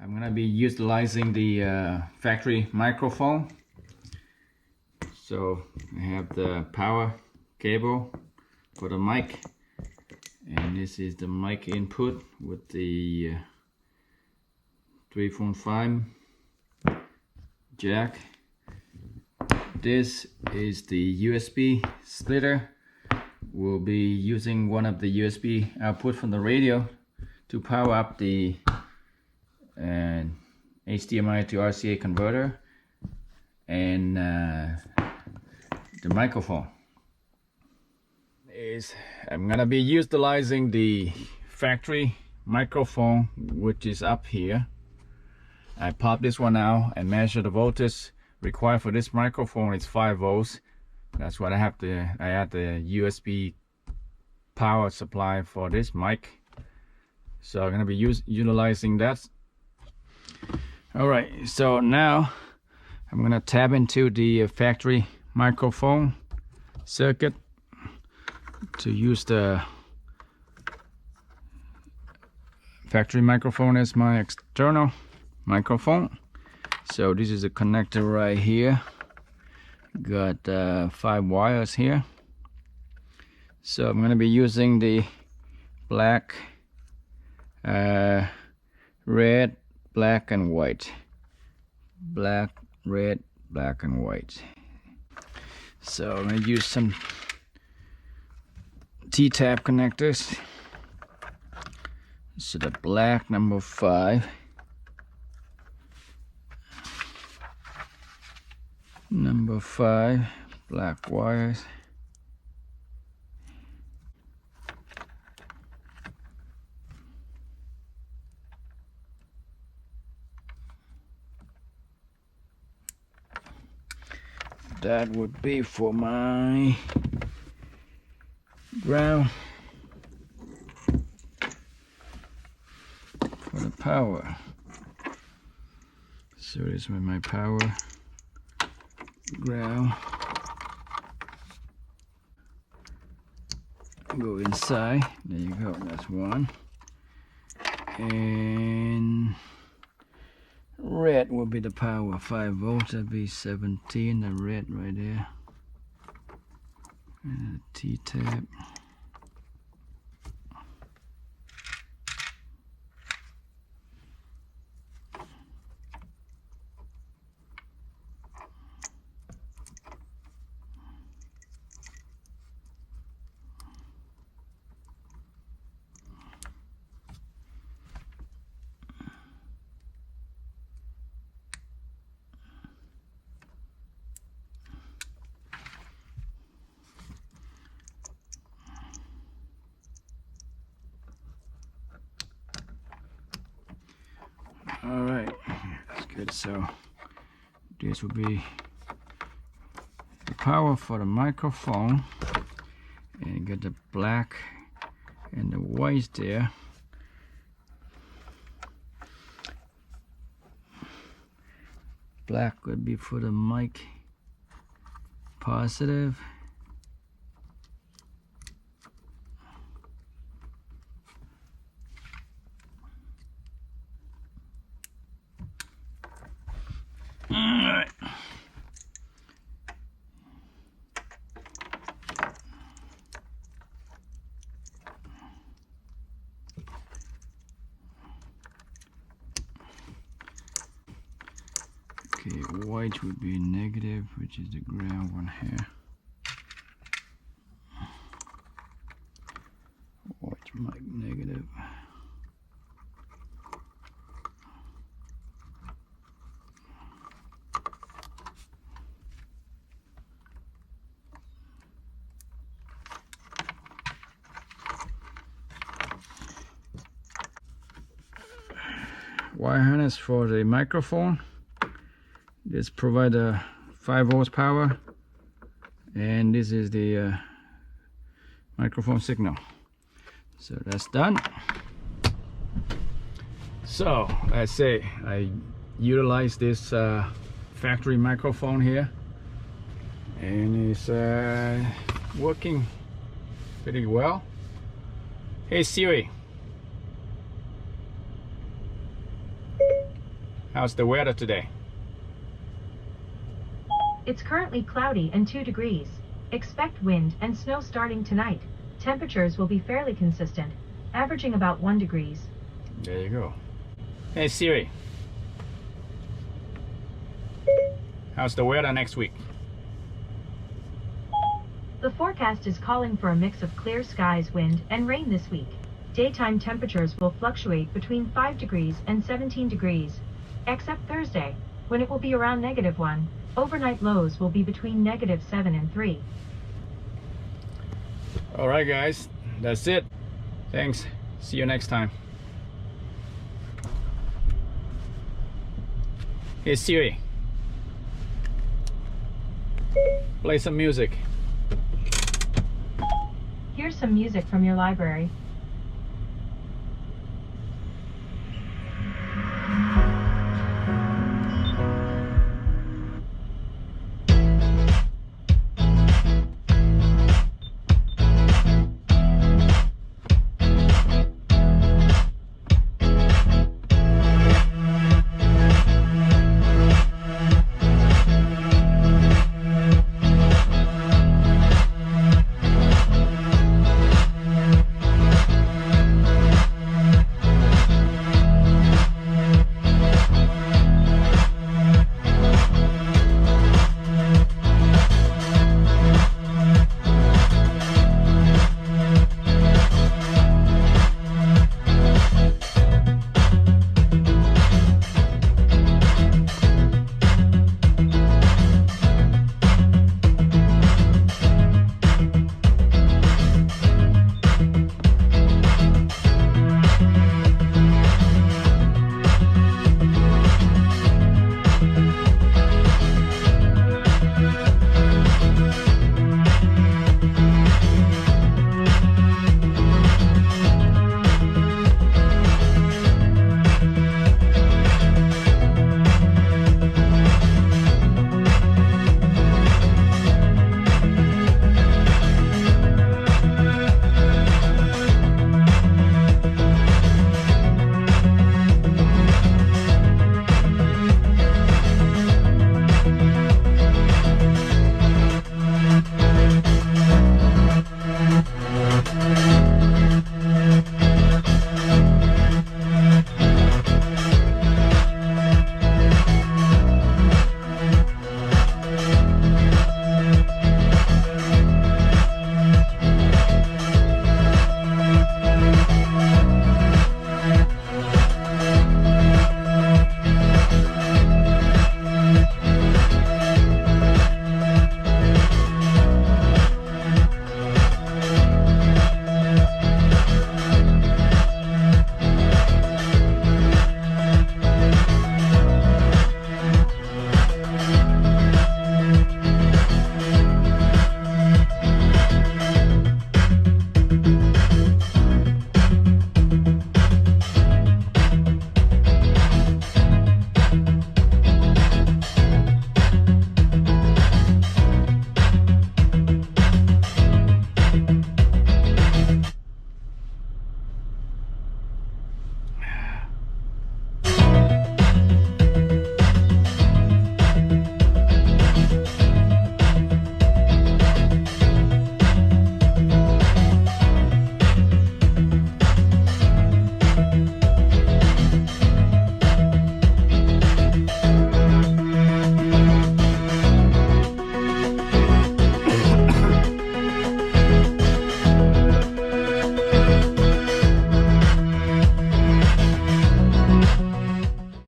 I'm gonna be utilizing the factory microphone. So I have the power cable for the mic, and this is the mic input with the 3.5 jack. This is the USB splitter. We'll be using one of the USB output from the radio to power up the HDMI to RCA converter and the microphone. I'm gonna be utilizing the factory microphone, which is up here. I popped this one out and measured the voltage required for this microphone. It's 5 volts. That's what I have to. I had the USB power supply for this mic, so I'm gonna be utilizing that. All right, so now I'm gonna tap into the factory microphone circuit to use the factory microphone as my external microphone. So this is a connector right here. Got 5 wires here. So I'm gonna be using the black, red, black and white. Black, red, black and white. So I'm gonna use some T-tap connectors. So the black number 5. Number 5 black wires. That would be for my ground, for the power. So this is my power ground. Go inside. There you go. That's one. And red will be the power. 5 volts. That'd be 17. The red right there. And a T-tap. All right, that's good. So this will be the power for the microphone, and you got the black and the white there. Black would be for the mic positive. Alright. Okay, white would be negative, which is the ground one here. White mic negative. Wire harness for the microphone. This provides a 5 volts power, and this is the microphone signal. So that's done. So I say I utilize this factory microphone here, and it's working pretty well. Hey Siri. How's the weather today? It's currently cloudy and 2 degrees. Expect wind and snow starting tonight. Temperatures will be fairly consistent, averaging about 1 degrees. There you go. Hey Siri, how's the weather next week? The forecast is calling for a mix of clear skies, wind, and rain this week. Daytime temperatures will fluctuate between 5 degrees and 17 degrees, except Thursday, when it will be around -1. Overnight lows will be between -7 and 3. Alright guys, that's it. Thanks. See you next time. Hey Siri, play some music. Here's some music from your library.